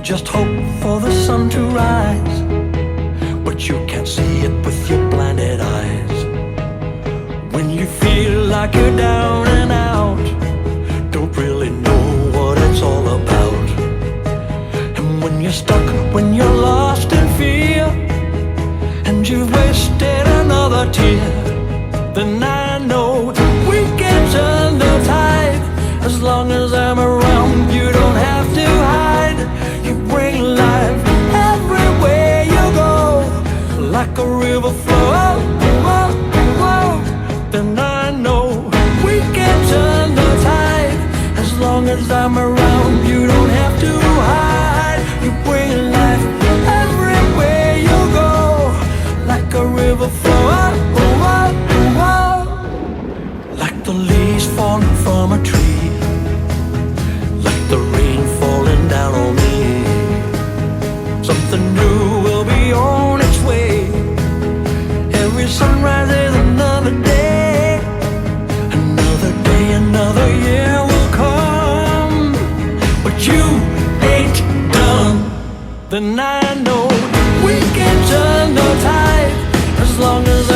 just hope for the sun to rise, but you can't see it with your blinded eyes. When you feel like you're down and out, don't really know what it's all about. And when you're stuck, when you're lost in fear, and you've wasted another tear, then I know we can turn the tide. As long as I'm around, you don't have to hide. You bring life everywhere you go, like a river flow. Then I know we can turn the tide. As long as I'm around, you don't have to hide. You bring life everywhere you go, like a river flow. Like the leaves falling from a tree, like the rain falling down on me. Something new will be on its way. Every sunrise is another day. Another day, another year will come. But you ain't done. Then I know we can turn the tide. As long as